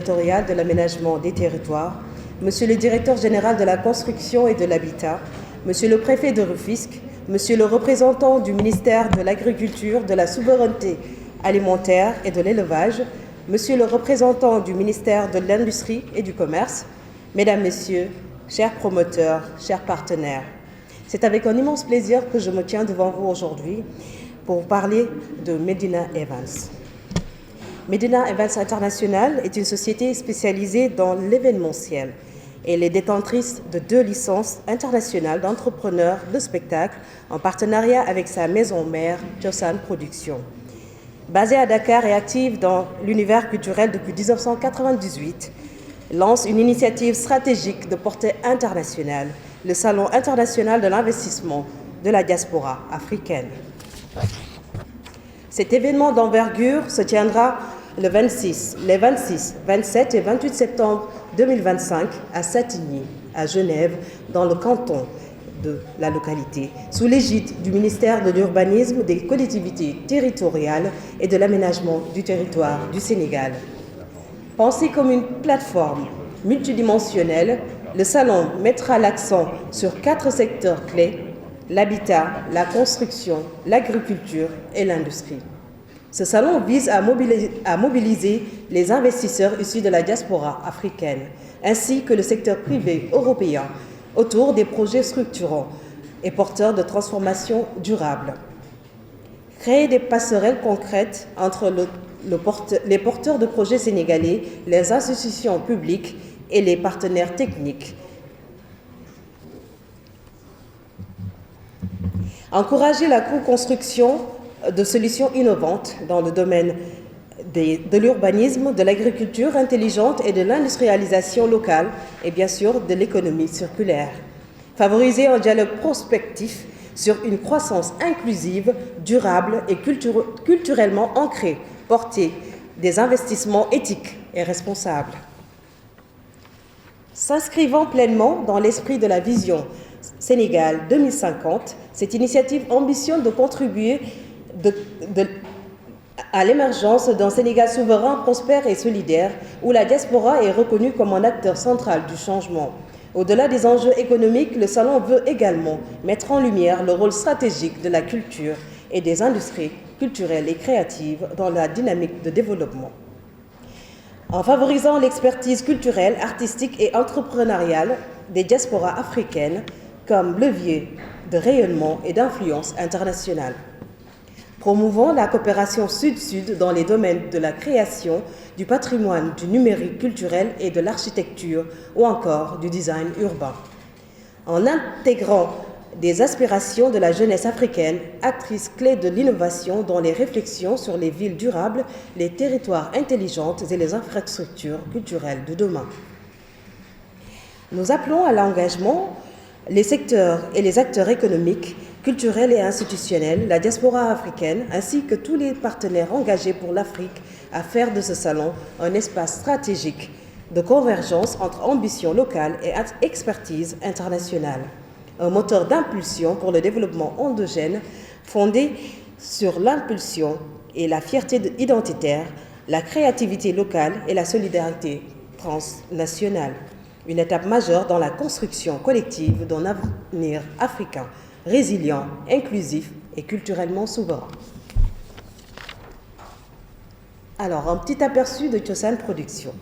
territorial de l'aménagement des territoires, Monsieur le directeur général de la construction et de l'habitat, Monsieur le préfet de Rufisque, Monsieur le représentant du ministère de l'Agriculture, de la Souveraineté alimentaire et de l'Élevage, Monsieur le représentant du ministère de l'Industrie et du Commerce, Mesdames, Messieurs, chers promoteurs, chers partenaires, c'est avec un immense plaisir que je me tiens devant vous aujourd'hui pour vous parler de Medina Evans. Medina Evans International est une société spécialisée dans l'événementiel. Elle est détentrice de 2 licences internationales d'entrepreneurs de spectacle en partenariat avec sa maison mère, Thiosan Productions. Basée à Dakar et active dans l'univers culturel depuis 1998, lance une initiative stratégique de portée internationale, le Salon international de l'investissement de la diaspora africaine. Cet événement d'envergure se tiendra les 26, 27 et 28 septembre 2025 à Satigny, à Genève, dans le canton de la localité, sous l'égide du ministère de l'Urbanisme, des collectivités territoriales et de l'aménagement du territoire du Sénégal. Pensé comme une plateforme multidimensionnelle, le salon mettra l'accent sur 4 secteurs clés: l'habitat, la construction, l'agriculture et l'industrie. Ce salon vise à mobiliser les investisseurs issus de la diaspora africaine, ainsi que le secteur privé européen, autour des projets structurants et porteurs de transformation durable. Créer des passerelles concrètes entre les porteurs de projets sénégalais, les institutions publiques et les partenaires techniques. Encourager la co-construction de solutions innovantes dans le domaine de l'urbanisme, de l'agriculture intelligente et de l'industrialisation locale et bien sûr de l'économie circulaire. Favoriser un dialogue prospectif sur une croissance inclusive, durable et culturellement ancrée, porter des investissements éthiques et responsables. S'inscrivant pleinement dans l'esprit de la vision Sénégal 2050, cette initiative ambitionne de contribuer à l'émergence d'un Sénégal souverain, prospère et solidaire, où la diaspora est reconnue comme un acteur central du changement. Au-delà des enjeux économiques, le Salon veut également mettre en lumière le rôle stratégique de la culture et des industries culturelles et créatives dans la dynamique de développement. En favorisant l'expertise culturelle, artistique et entrepreneuriale des diasporas africaines comme levier de rayonnement et d'influence internationale. Promouvant la coopération sud-sud dans les domaines de la création, du patrimoine, du numérique culturel et de l'architecture ou encore du design urbain. En intégrant des aspirations de la jeunesse africaine, actrice clé de l'innovation dans les réflexions sur les villes durables, les territoires intelligentes et les infrastructures culturelles de demain. Nous appelons à l'engagement les secteurs et les acteurs économiques, culturels et institutionnels, la diaspora africaine, ainsi que tous les partenaires engagés pour l'Afrique à faire de ce salon un espace stratégique de convergence entre ambition locale et expertise internationale. Un moteur d'impulsion pour le développement endogène fondé sur l'impulsion et la fierté identitaire, la créativité locale et la solidarité transnationale. Une étape majeure dans la construction collective d'un avenir africain résilient, inclusif et culturellement souverain. Alors, un petit aperçu de Thiosan Productions.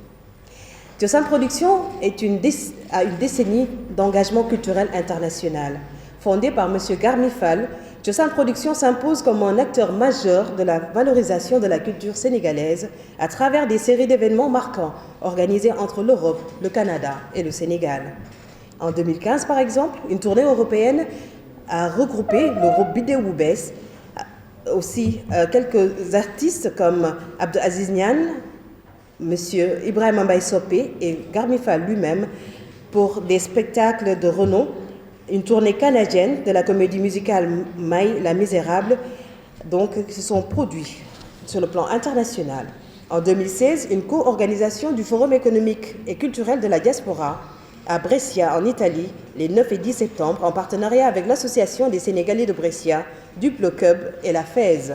Thiosan Productions a une décennie d'engagement culturel international. Fondée par M. Garmi Fall, Thiosan Productions s'impose comme un acteur majeur de la valorisation de la culture sénégalaise à travers des séries d'événements marquants organisés entre l'Europe, le Canada et le Sénégal. En 2015, par exemple, une tournée européenne a regroupé le groupe Bidéo Boubès, aussi quelques artistes comme Abdou Aziz Niane, M. Ibrahima Mbaye Sopé et Garmi Fall lui-même pour des spectacles de renom, une tournée canadienne de la comédie musicale Maï la Misérable, donc qui se sont produits sur le plan international. En 2016, une co-organisation du Forum économique et culturel de la diaspora à Brescia, en Italie, les 9 et 10 septembre, en partenariat avec l'Association des Sénégalais de Brescia, Duplo Club et la FES.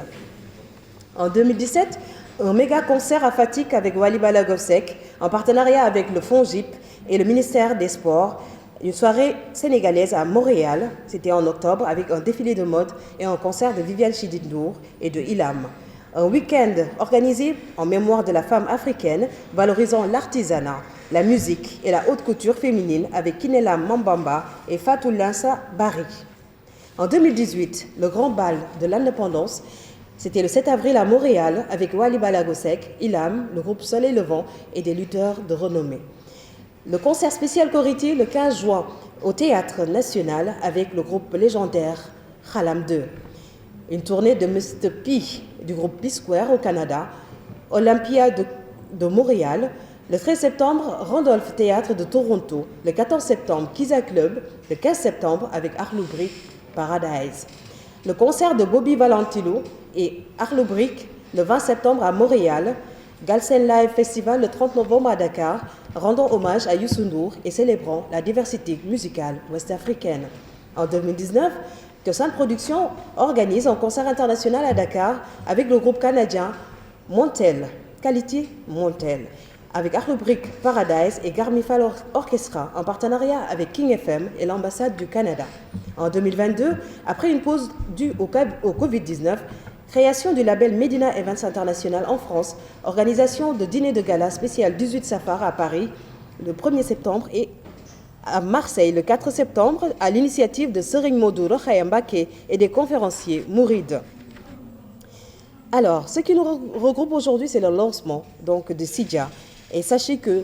En 2017, Un méga concert à Fatick avec Wally Ballago Seck, en partenariat avec le FONGIP et le ministère des Sports. Une soirée sénégalaise à Montréal, c'était en octobre, avec un défilé de mode et un concert de Viviane Chidid Ndour et de Ilam. Un week-end organisé en mémoire de la femme africaine, valorisant l'artisanat, la musique et la haute couture féminine avec Kinela Mambamba et Fatou Linsa Barry. En 2018, le grand bal de l'indépendance, c'était le 7 avril à Montréal avec Wally Ballago Seck, Ilam, le groupe Soleil Levant et des lutteurs de renommée. Le concert spécial Korité le 15 juin au Théâtre National avec le groupe légendaire Khalam 2. Une tournée de Mr. P du groupe P-Square au Canada, Olympia de Montréal, le 13 septembre Randolph Théâtre de Toronto, le 14 septembre Kiza Club, le 15 septembre avec Arlo Brick Paradise. Le concert de Bobby Valentino et Arlo Brick le 20 septembre à Montréal, Galsen Live Festival le 30 novembre à Dakar, rendant hommage à Youssou N'Dour et célébrant la diversité musicale ouest-africaine. En 2019, Tiosan Production organise un concert international à Dakar avec le groupe canadien Montel, Quality Montel, avec Arlo Brick Paradise et Garmifal Orchestra en partenariat avec King FM et l'ambassade du Canada. En 2022, après une pause due au Covid-19, création du label Medina Events International en France, organisation de dîner de gala spécial 18 Safar à Paris le 1er septembre et à Marseille le 4 septembre à l'initiative de Serigne Modou Rokhaya Mbacké et des conférenciers mourides. Alors, ce qui nous regroupe aujourd'hui, c'est le lancement donc, de Sidia. Et sachez que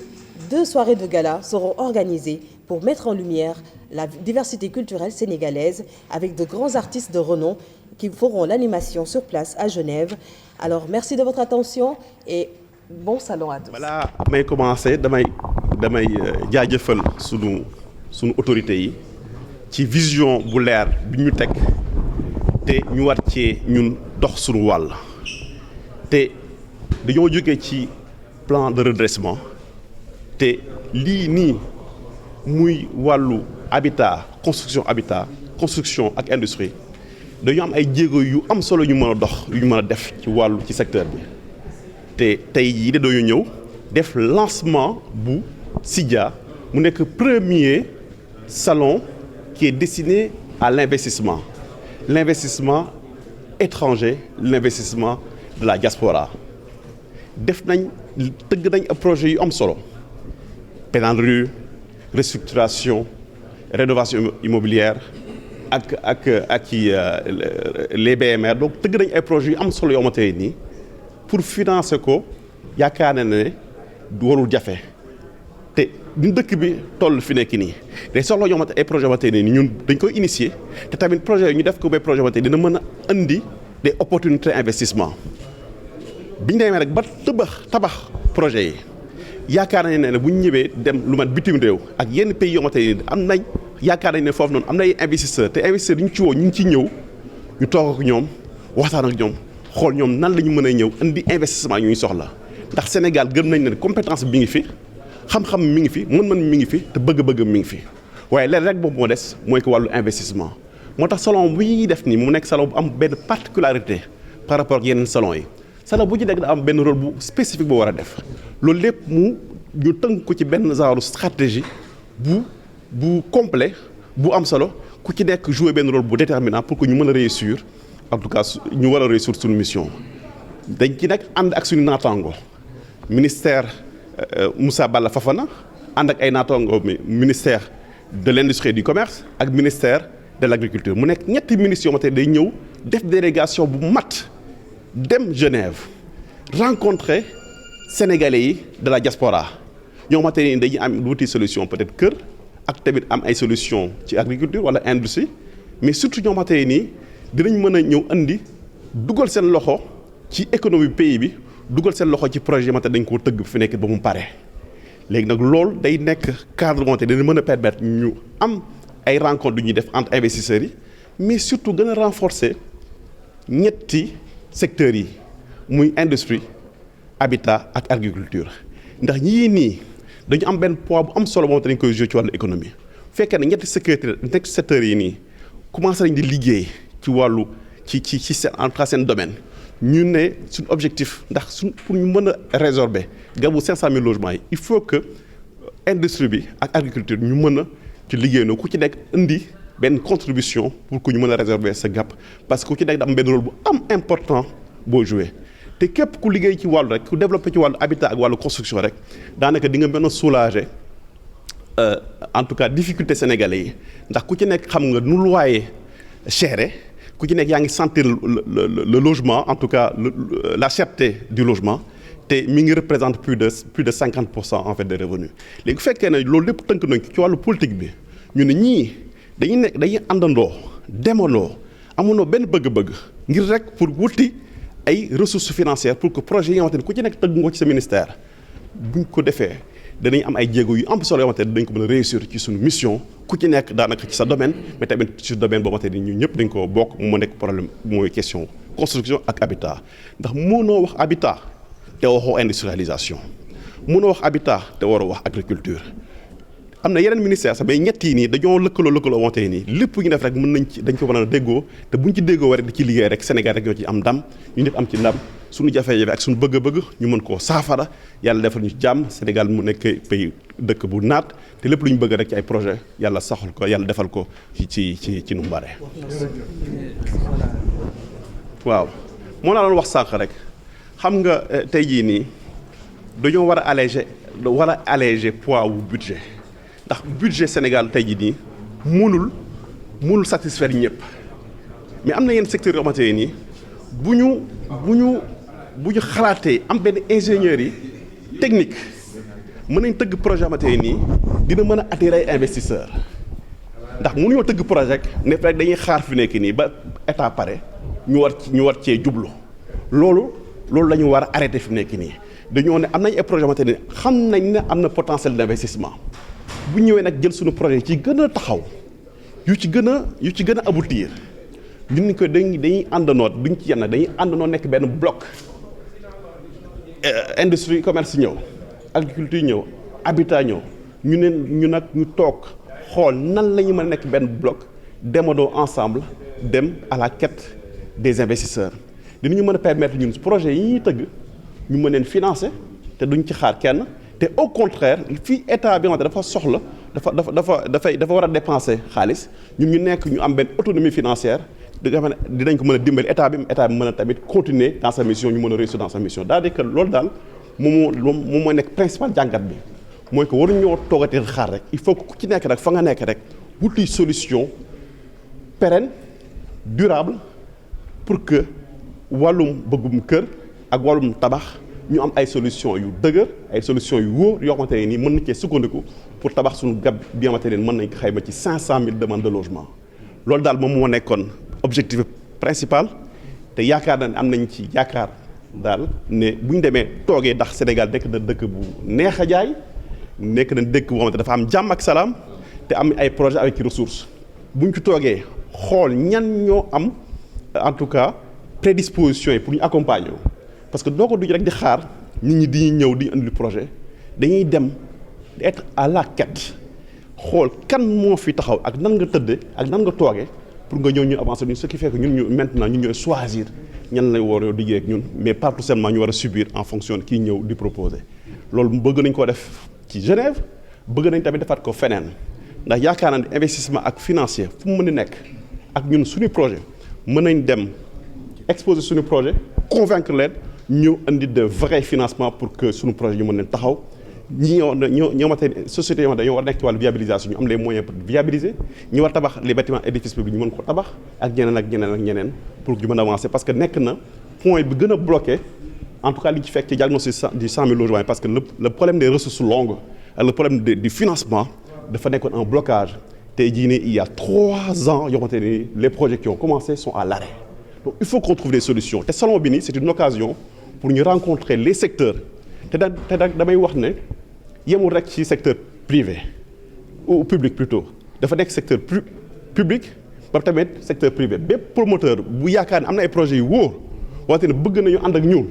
2 soirées de gala seront organisées pour mettre en lumière la diversité culturelle sénégalaise avec de grands artistes de renom qui feront l'animation sur place à Genève. Alors, merci de votre attention et bon salon à tous. Voilà, may commencer damay jaajëfal sunu autorités yi ci vision bu leer bi ñu teg te ñu war cee ñun dox sunu wàll te dañoo jógee ci plan de redressement te lii nii muy wàllu habitat construction ak industrie dañu am ay jéego yu am solo ñu mën a dox yu ñu mën a def ci wàllu ci secteur bi te tey jii dañoo ñëw def lancement bu Sidia mu nekk premier salon qui est destiné à l'investissement étranger, l'investissement de la diaspora. Def nañ tëgg nañ ab projet yu am solo pédale rue restructuration rénovation immobilière ak les BMR donc tëgg nañ ay projets yu am solo yoo xamante ne nii pour financer ko yaakaar na ne warul jafe te ñun dëkk bi toll fi nekk nii day soxla yoo xamante ay projets yoo xamante ne nii ñun dañ koy initier te tamit projet yi ñu def ko ba projet yoo xamante dina mën a indi des opportunités d'investissement bi ñu demee rek ba tabax projet yi yaakaar nañ ne bu ñu ñëwee dem lu mat bitim réew ak yenn pays yoo xamante ne am nañ yaakaar nañ ne foofu noonu am na ay investisseurs te investisseurs yi ñu ci woo ñu ngi ci ñëw ñu toog ak ñoom waxtaan ak ñoom xool ñoom nan la ñu mën a ñëw indi investissement yu ñu soxla ndax Sénégal gëm nañ ne compétence bi mi ngi fi xam-xam mi ngi fi mën-mën mi ngi fi te bëgg-bëgg mi ngi fi waaye leen rek boobu moo des mooy ko wàllu investissement moo tax salon bu ñuy def nii mu nekk salon bu am benn particularité par rapport ak yeneen salon yi salon bu ci nekk da am benn rôle bu spécifique bu war a def loolu lépp ñu tënk ko ci benn genre stratégie bu complet bu am solo ku ci nekk jouer benn rôle bu déterminant pour que ñu mën a réussir en tout cas ñu war a réussir suñu mission dañ ci nag ànd ak suñu naataango ministère Moussa Balla Fafana ànd ak ay naataango ministère de l'industrie et du commerce ak ministère de l'agriculture mu nekk ñetti ministres yoo xamante ne day ñëw def délégation bu mat dem Genève rencontrer sénégalais yi de la diaspora ñoo xamante ne dañuy am wuti solution peut-être kër ak tamit am ay solution ci agriculture wala industrie mais surtout ñoo xamante ne nii dinañ mën a ñëw andi dugal seen loxo ci économie pays bi dugal seen loxo ci projet yi xamante dañ koo tëgg fi nekk ba mu pare léegi nag loolu day nekk cadre monté dina mën a permettre ñu am ay rencontres du ñuy def entre investisseurs yi mais surtout gën a renforcer ñetti secteurs yi muy industrie habitat ak agriculture ndax ñii nii dañu am benn poids bu am solo moom te dañ koy jouer ci wàllu économie fekkee ne ñetti secteurs yi nii commencé nañ di liggéey ci wàllu ci seen en tout cas seen domaine ñu ne suñu objectif ndax pour ñu mën a résorber gabu 500 000 logements yi il faut que industrie bi ak agriculture ñu mën a ci liggéeyandoo ku ci nekk indi benn contribution pour que ñu mën a résorber sa gap parce que ku ci nekk da am benn rôle bu am important boo joué te képp ku liggéey ci wàllu rek ku développé ci wàllu habitat ak wàllu construction rek daanaka di nga mën a soulager en tout cas difficulté sénégalais yi ndax ku ci nekk xam nga nu loyer cher ku ci nekk yaa ngi sentir le logement en tout cas la cherté du logement te mi ngi représente plus de 50% en fait des revenus léegi bu fekkee ne loolu lépp tënk nañ ci wàllu politique bi ñu ne ñii dañuy àndandoo demandoo amunoo benn bëgg-bëgg ngir rek pour wuti ay ressources financières pour que projet yi nga xamante ne ku ci nekk tëgg nga ko ci sa ministère buñ ko defee danañ am ay jéego yu am solo yoo xamante ne dañ ko mën a réussir ci suñu mission ku ci nekk daanaka ci sa domaine mais tamit ci domaine boo xamante ne ñun ñëpp dañ ko bokk mu nekk problème mooy question construction ak habitat ndax mënoo wax habitat te waxoo industrialisation mënoo wax habitat te waroo wax agriculture am na yeneen ministère sax mais ñett yi nii dañoo lëkkaloo wante nii lépp ñu def rek mën nañ ci dañ ko mën a déggoo te buñ ci déggoo war di ci liggéey rek Sénégal rek ñoo ci am ndam ñu nit am ci ndam suñu jafe-jafe ak suñu bëgg-bëgg ñu mën koo saafara yàlla defal ñu jàmm Sénégal mu nekk pays dëkk bu naat te lépp lu ñu bëgg rek ci ay projet yàlla saxal ko yàlla defal ko ci nu mu bare. waaw moo naa doon wax sànq rek xam nga tey jii nii dañoo war a alléger poids wu budget ndax budget Sénégal tey jii nii mënul satisfaire ñëpp mais am na yenn secteurs yoo xamante ne nii bu ñu xalaatee am benn ingénieurs yi technique mën nañ tëgg projet xamante ne nii dina mën a attirer ay investisseurs ndax mënuñoo tëgg projet ne rek dañuy xaar fi nekk nii ba état pare ñu war cee jublu loolu la ñu war a arrêté fi nekk nii dañoo ne am nañ ay projet xamante ne xam nañ ne am na potentiel d'investissement bu ñëwee nag jël suñu projet ci gën a taxaw yu ci gën a aboutir ñun ko dañuy àndandoo duñ ci yenn dañuy àndandoo nekk benn bloc industrie commerce ñëw agriculture ñëw habitat ñëw ñu nag ñu toog xool nan la ñu mën a nekk benn bloc demandoo ensemble dem à la quête des investisseurs dinañu mën a permettre ñun projet yi ñuy tëgg ñu mën leen financer te duñ ci xaar kenn te au contraire fii état bi nga xamante dafa soxla dafa war a dépenser xaalis ñun ñu am benn autonomie financière dinañ ko mën a dimbali état bi mën a tamit continuer dans sa mission ñu mën a réussir dans sa mission c'est-à-dire que loolu daal moom mooy nekk principal jàngat bi mooy que waruñoo toogati xaar rek il faut que ku ci nekk rek fa nga nekk rek wuti solution pérenne durable pour que wàllum bëggum kër ak wàllum tabax ñu am ay solution yu dëgër ay solution yu wóor yoo xamante ne nii mën na cee sukkandiku pour tabax suñu gab bi nga xamante ne mën nañ ko xayma ci 500 000 demandes de logement loolu daal moom moo nekkoon objectif principal te yaakaar na ne am nañ ci yaakaar daal ne bu ñu demee toogee ndax Sénégal nekk na dëkk bu neex a jaay nekk na dëkk boo xamante dafa am jàmm ak salaam te am ay projet avec ressources bu ñu ci toogee xool ñan ñoo am en tout cas prédisposition yi pour ñu accompagner parce que doo ko duñ rek di xaar nit ñi di ñëw di indi projet dañuy dem di être à la quête xool kan moo fi taxaw ak nan nga tëdde ak nan nga toogee pour nga ñëw ñu avancer ñun ce qui fait que ñun maintenant ñu ñooy choisir ñan lay war a liggéey ak ñun mais pas tout simplement ñu war a subir en fonction de kii ñëw di proposer loolu bëgg nañ koo def ci Genève bëgg nañ tamit defaat ko feneen ndax yaakaar naa ne investissement ak financier fu mu mën di nekk ak ñun suñu projet mën nañ dem exposer suñu projet convaincre leen ñu indi de vrais financements pour que suñu projet ñu mën leen taxaw ñoo xamante ne sociétés yoo xam dañoo war a nekk ci wàllu viabilisation ñu am les moyens pour viabiliser ñu war tabax les bâtiments édifices publics ñu mën ko tabax ak ñeneen pour ñu mën a avancer parce que nekk na point bi gën a bloqué en tout cas li ci fekk ci diagnostic du 100 000 logements parce que le problème des ressources longues ak le problème du financement dafa nekkoon un blocage tey jii nii il y a 3 ans yoo xamante ni les projets qui ont commencé sont à l'arrêt donc il faut qu'on trouve des solutions te salon bi nii c'est une occasion pour ñu rencontrer les secteurs te damay wax ne yemul rek ci secteur privé ou public plutôt dafa nekk secteur public ba tamit secteur privé bépp promoteur bu yaakaar ne am na ay projets yu wóor wante ne bëgg nañu ànd ak ñun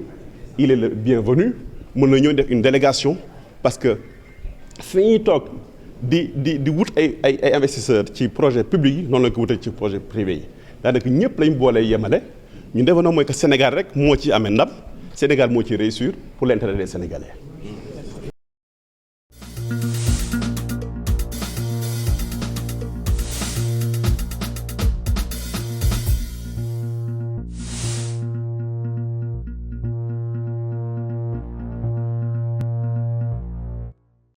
il est le bienvenu mën na ñëw def une délégation parce que fi ñuy toog di wut ay investisseurs ci projet public yi noonu lañ ko wutee ci projet privé yi daanaka ñëpp lañ boole yemale ñu defoon mooy que Sénégal rek moo ci amee ndam Sénégal moo ci réussir pour l'intérêt des Sénégalais.